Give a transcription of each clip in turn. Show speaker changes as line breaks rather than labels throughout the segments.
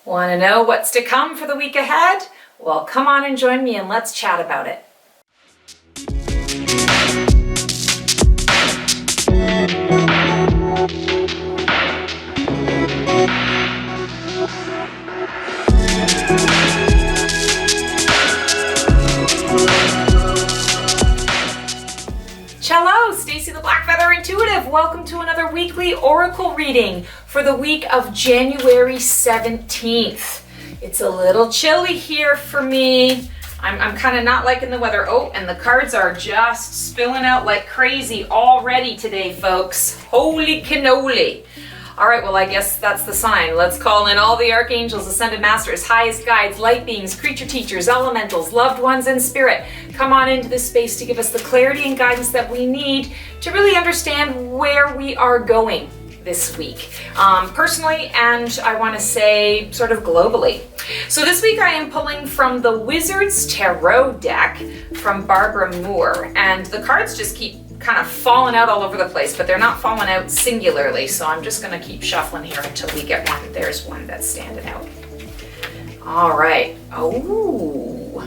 Want to know what's to come for the week ahead? Well, come on and join me and let's chat about it. Hello, Stacy the Black Feather Intuitive. Welcome to another weekly Oracle reading for the week of January 17th. It's a little chilly here for me. I'm kind of not liking the weather. Oh, and the cards are just spilling out like crazy already today, folks. Holy cannoli. All right, well, I guess that's the sign. Let's call in all the archangels, ascended masters, highest guides, light beings, creature teachers, elementals, loved ones, and spirit. Come on into this space to give us the clarity and guidance that we need to really understand where we are going this week, personally, and I want to say sort of globally. So this week I am pulling from the Wizard's Tarot deck from Barbara Moore, and the cards just keep kind of falling out all over the place, but they're not falling out singularly, so I'm just going to keep shuffling here until we get one. There's one that's standing out. All right. Oh,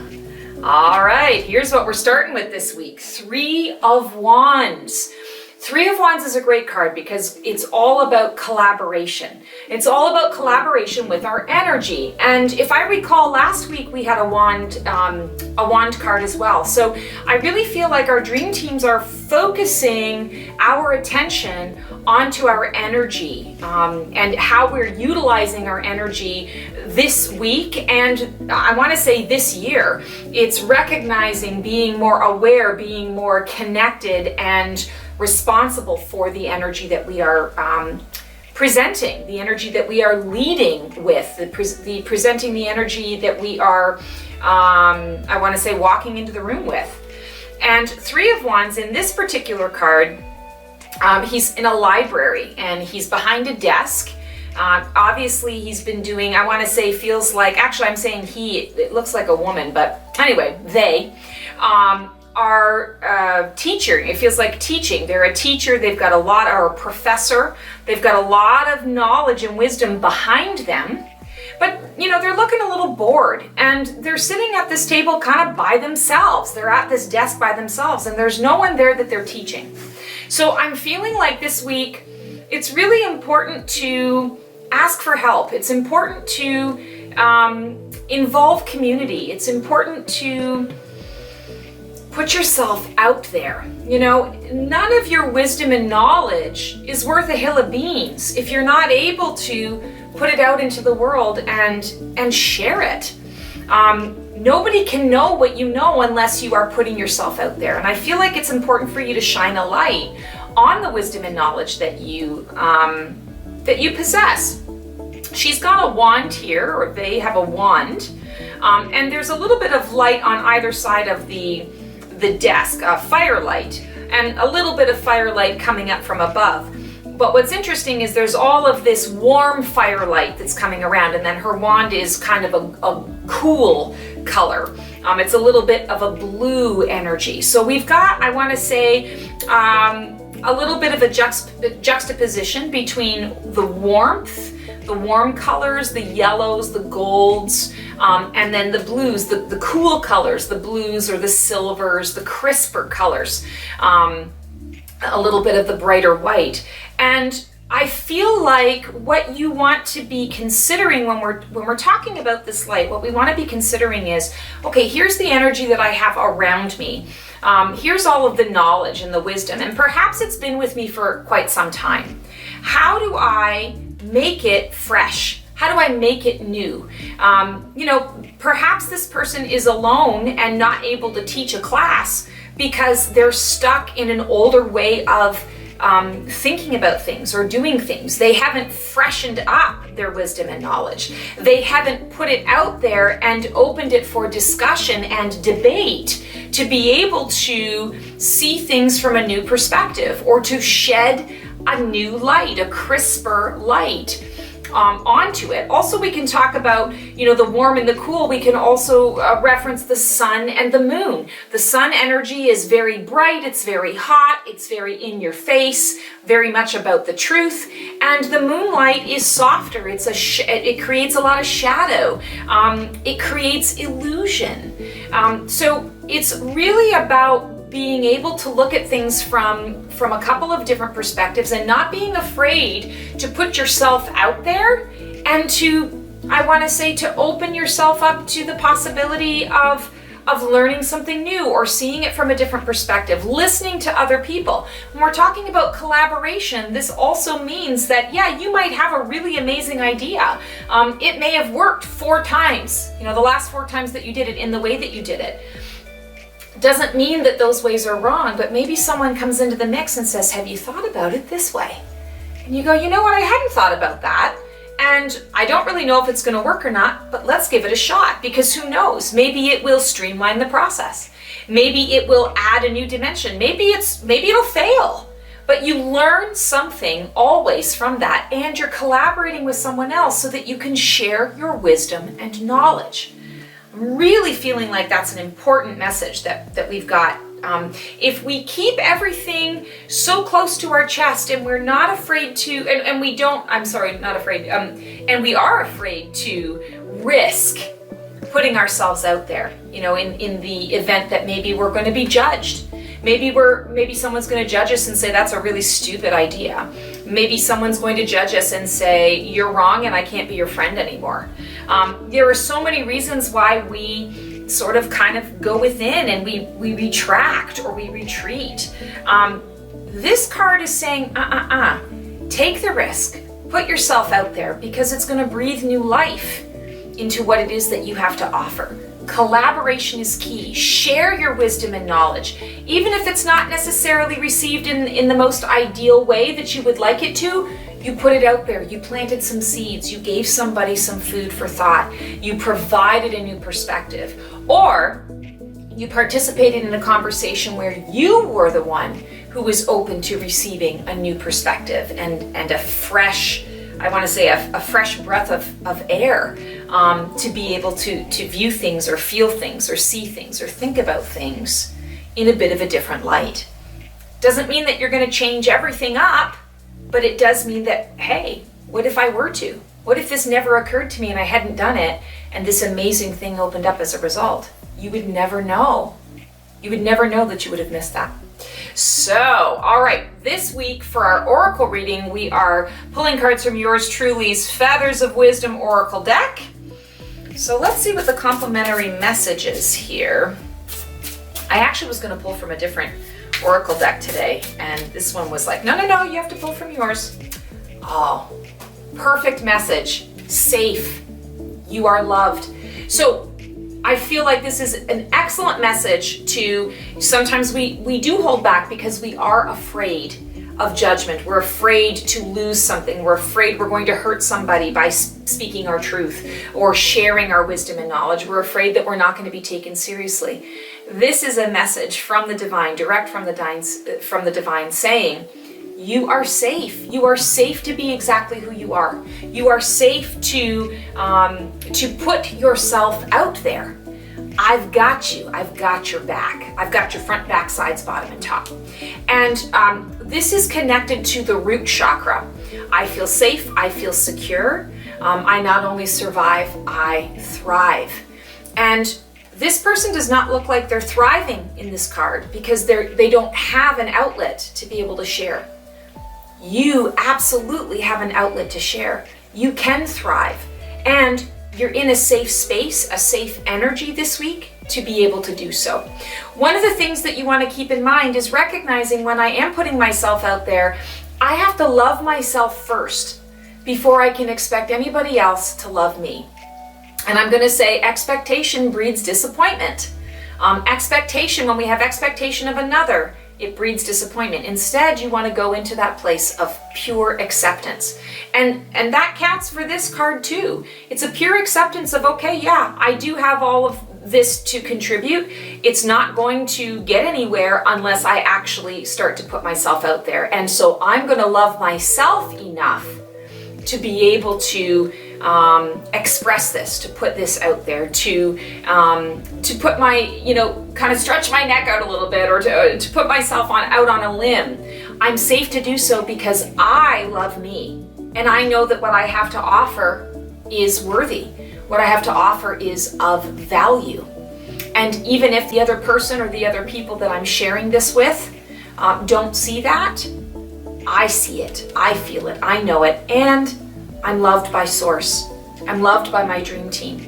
all right. Here's what we're starting with this week. Three of Wands. Three of Wands is a great card because it's all about collaboration. It's all about collaboration with our energy. And if I recall, last week we had a wand card as well. So I really feel like our dream teams are focusing our attention onto our energy and how we're utilizing our energy this week, and I want to say this year. It's recognizing, being more aware, being more connected, and responsible for the energy that we are presenting, the energy that we are leading with, presenting the energy that we are, I want to say, walking into the room with. And Three of Wands in this particular card, he's in a library and he's behind a desk. Obviously he's been doing, I want to say, feels like, actually I'm saying he, it looks like a woman, but anyway, they are teaching. It feels like teaching. They're a teacher. They've got a lot, or a professor. They've got a lot of knowledge and wisdom behind them. But, you know, they're looking a little bored, and they're sitting at this table kind of by themselves. They're at this desk by themselves, and there's no one there that they're teaching. So I'm feeling like this week, it's really important to ask for help. It's important to involve community. It's important to put yourself out there. You know, none of your wisdom and knowledge is worth a hill of beans if you're not able to put it out into the world and share it. Nobody can know what you know unless you are putting yourself out there. And I feel like it's important for you to shine a light on the wisdom and knowledge that you possess. She's got a wand here, or they have a wand, and there's a little bit of light on either side of the desk, firelight, and a little bit of firelight coming up from above. But what's interesting is there's all of this warm firelight that's coming around, and then her wand is kind of a cool color. It's a little bit of a blue energy. So we've got, I want to say, a little bit of a juxtaposition between the warmth, the warm colors, the yellows, the golds, and then the blues, the cool colors, the blues or the silvers, the crisper colors, a little bit of the brighter white. And I feel like what you want to be considering when we're talking about this light, what we want to be considering is, okay, here's the energy that I have around me. Here's all of the knowledge and the wisdom, and perhaps it's been with me for quite some time. How do I make it fresh? How do I make it new? You know, perhaps this person is alone and not able to teach a class because they're stuck in an older way of thinking about things or doing things. They haven't freshened up their wisdom and knowledge. They haven't put it out there and opened it for discussion and debate to be able to see things from a new perspective or to shed a new light, a crisper light onto it. Also, we can talk about, the warm and the cool. We can also reference the sun and the moon. The sun energy is very bright, it's very hot, it's very in your face, very much about the truth. And the moonlight is softer. It creates a lot of shadow. It creates illusion. So it's really about being able to look at things from a couple of different perspectives and not being afraid to put yourself out there and to open yourself up to the possibility of learning something new or seeing it from a different perspective, listening to other people. When we're talking about collaboration, this also means that, you might have a really amazing idea. It may have worked 4 times, the last 4 times that you did it in the way that you did it. Doesn't mean that those ways are wrong, but maybe someone comes into the mix and says, have you thought about it this way? And you go, you know what, I hadn't thought about that. And I don't really know if it's going to work or not, but let's give it a shot, because who knows? Maybe it will streamline the process. Maybe it will add a new dimension. Maybe it'll fail, but you learn something always from that, and you're collaborating with someone else so that you can share your wisdom and knowledge. I'm really feeling like that's an important message that we've got. If we keep everything so close to our chest and we're not afraid to, and we are afraid to risk putting ourselves out there, in the event that maybe we're going to be judged. Maybe someone's going to judge us and say, that's a really stupid idea. Maybe someone's going to judge us and say, you're wrong and I can't be your friend anymore. There are so many reasons why we sort of kind of go within and we retract or we retreat. This card is saying, take the risk, put yourself out there, because it's going to breathe new life into what it is that you have to offer. Collaboration is key. Share your wisdom and knowledge. Even if it's not necessarily received in the most ideal way that you would like it to, you put it out there. You planted some seeds. You gave somebody some food for thought. You provided a new perspective. Or you participated in a conversation where you were the one who was open to receiving a new perspective and a fresh, a fresh breath of air to be able to view things or feel things or see things or think about things in a bit of a different light. Doesn't mean that you're going to change everything up, but it does mean that, hey, what if I were to? What if this never occurred to me and I hadn't done it and this amazing thing opened up as a result? You would never know. You would never know that you would have missed that. So, all right, this week for our Oracle reading, we are pulling cards from yours truly's Feathers of Wisdom Oracle deck. So let's see what the complimentary message is here. I actually was going to pull from a different Oracle deck today, and this one was like, no, you have to pull from yours. Oh, perfect message. Safe. You are loved. So I feel like this is an excellent message to, sometimes we do hold back because we are afraid of judgment. We're afraid to lose something. We're afraid we're going to hurt somebody by speaking our truth or sharing our wisdom and knowledge. We're afraid that we're not going to be taken seriously. This is a message from the divine, direct from the divine, saying, you are safe. You are safe to be exactly who you are. You are safe to put yourself out there. I've got you. I've got your back. I've got your front, back, sides, bottom, and top. And this is connected to the root chakra. I feel safe. I feel secure. I not only survive, I thrive. And this person does not look like they're thriving in this card because they don't have an outlet to be able to share. You absolutely have an outlet to share. You can thrive. And you're in a safe space, a safe energy this week to be able to do so. One of the things that you want to keep in mind is recognizing when I am putting myself out there, I have to love myself first before I can expect anybody else to love me. And I'm going to say expectation breeds disappointment. Expectation, when we have expectation of another, it breeds disappointment. Instead, you want to go into that place of pure acceptance. And that counts for this card too. It's a pure acceptance of, okay, yeah, I do have all of this to contribute. It's not going to get anywhere unless I actually start to put myself out there. And so I'm going to love myself enough to be able to express this, to put this out there, to put my, kind of stretch my neck out a little bit, or to put myself out on a limb. I'm safe to do so because I love me, and I know that what I have to offer is worthy. What I have to offer is of value. And even if the other person or the other people that I'm sharing this with don't see that, I see it, I feel it, I know it, and I'm loved by Source. I'm loved by my dream team.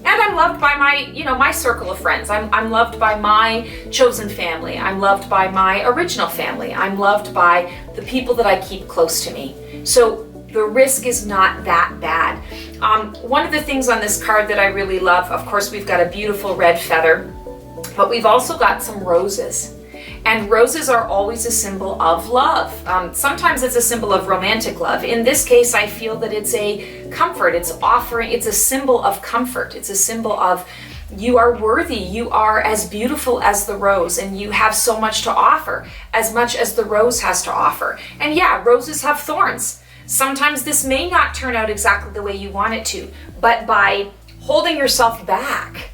And I'm loved by my circle of friends. I'm loved by my chosen family. I'm loved by my original family. I'm loved by the people that I keep close to me. So the risk is not that bad. One of the things on this card that I really love, of course, we've got a beautiful red feather, but we've also got some roses. And roses are always a symbol of love. Sometimes it's a symbol of romantic love. In this case, I feel that it's a comfort. It's a symbol of comfort. It's a symbol of you are worthy. You are as beautiful as the rose, and you have so much to offer, as much as the rose has to offer. And yeah, roses have thorns. Sometimes this may not turn out exactly the way you want it to, but by holding yourself back,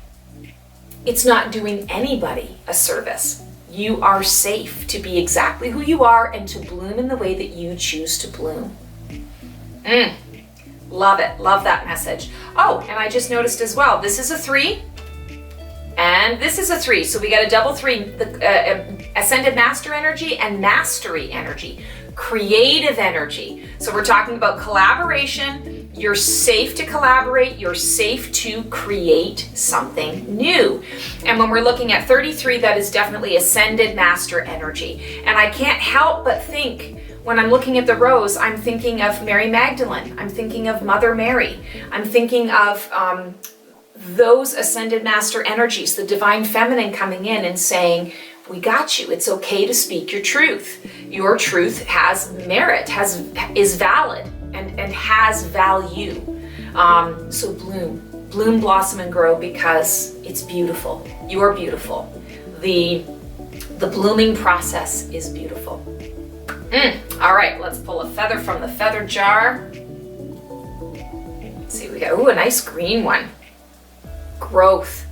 it's not doing anybody a service. You are safe to be exactly who you are and to bloom in the way that you choose to bloom. Love it. Love that message. Oh, and I just noticed as well, this is a 3 and this is a 3. So we got a double 3, the Ascended Master energy and Mastery energy, creative energy. So we're talking about collaboration. You're safe to collaborate. You're safe to create something new. And when we're looking at 33, that is definitely Ascended Master energy. And I can't help but think, when I'm looking at the rose, I'm thinking of Mary Magdalene. I'm thinking of Mother Mary. I'm thinking of those Ascended Master energies, the Divine Feminine coming in and saying, we got you. It's okay to speak your truth. Your truth has merit, is valid, and has value. So bloom, blossom, and grow, because it's beautiful. You are beautiful. The blooming process is beautiful. All right, let's pull a feather from the feather jar. Let's see, we got a nice green one. Growth.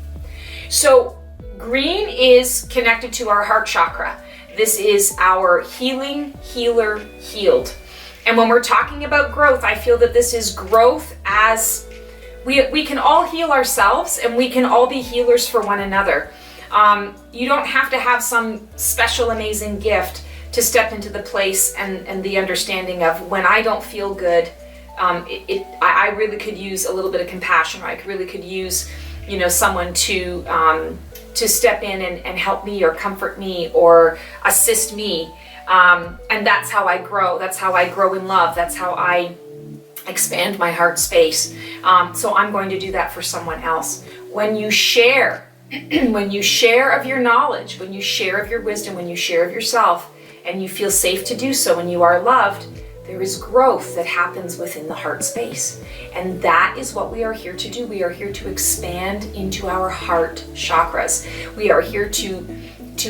So green is connected to our heart chakra. This is our healing, healer, healed. And when we're talking about growth, I feel that this is growth as we can all heal ourselves, and we can all be healers for one another. You don't have to have some special, amazing gift to step into the place and the understanding of, when I don't feel good, I really could use a little bit of compassion, or I really could use, someone to step in and help me, or comfort me, or assist me. And that's how I grow. That's how I grow in love. That's how I expand my heart space. So I'm going to do that for someone else. When you share, when you share of your knowledge, when you share of your wisdom, when you share of yourself, and you feel safe to do so, and you are loved, there is growth that happens within the heart space. And that is what we are here to do. We are here to expand into our heart chakras. We are here to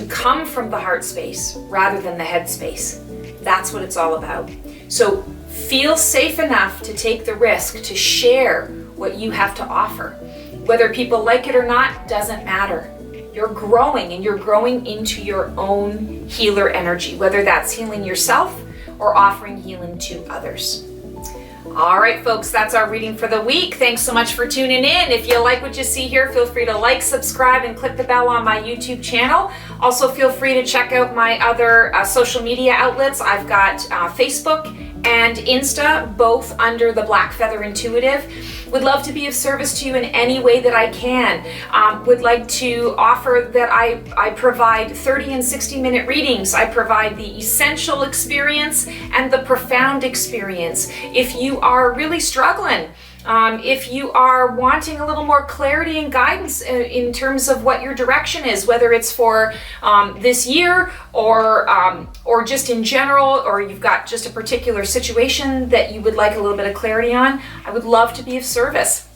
come from the heart space rather than the head space. That's what it's all about. So feel safe enough to take the risk to share what you have to offer. Whether people like it or not doesn't matter. You're growing, and you're growing into your own healer energy, whether that's healing yourself or offering healing to others. All right, folks, that's our reading for the week. Thanks so much for tuning in. If you like what you see here, feel free to like, subscribe, and click the bell on my YouTube channel. Also, feel free to check out my other social media outlets. I've got Facebook and Insta, both under the Black Feather Intuitive. Would love to be of service to you in any way that I can. Would like to offer that I provide 30 and 60-minute readings. I provide the essential experience and the profound experience. If you are really struggling, if you are wanting a little more clarity and guidance in terms of what your direction is, whether it's for this year or just in general, or you've got just a particular situation that you would like a little bit of clarity on, I would love to be of service.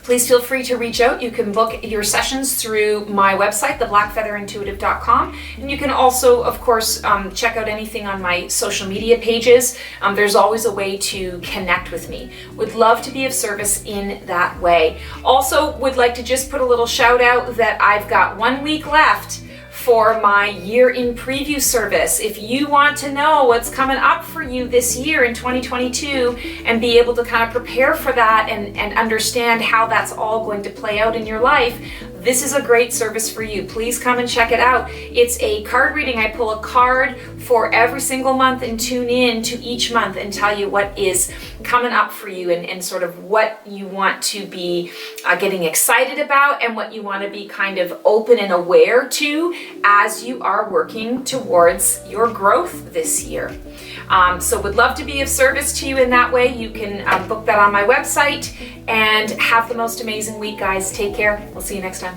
please feel free to reach out. You can book your sessions through my website, theblackfeatherintuitive.com. And you can also, of course, check out anything on my social media pages. There's always a way to connect with me. Would love to be of service in that way. Also, would like to just put a little shout out that I've got 1 week left for my year in preview service. If you want to know what's coming up for you this year in 2022 and be able to kind of prepare for that and understand how that's all going to play out in your life, this is a great service for you. Please come and check it out. It's a card reading. I pull a card for every single month and tune in to each month and tell you what is coming up for you and sort of what you want to be getting excited about and what you want to be kind of open and aware to as you are working towards your growth this year. So would love to be of service to you in that way. You can book that on my website and have the most amazing week, guys. Take care. We'll see you next time.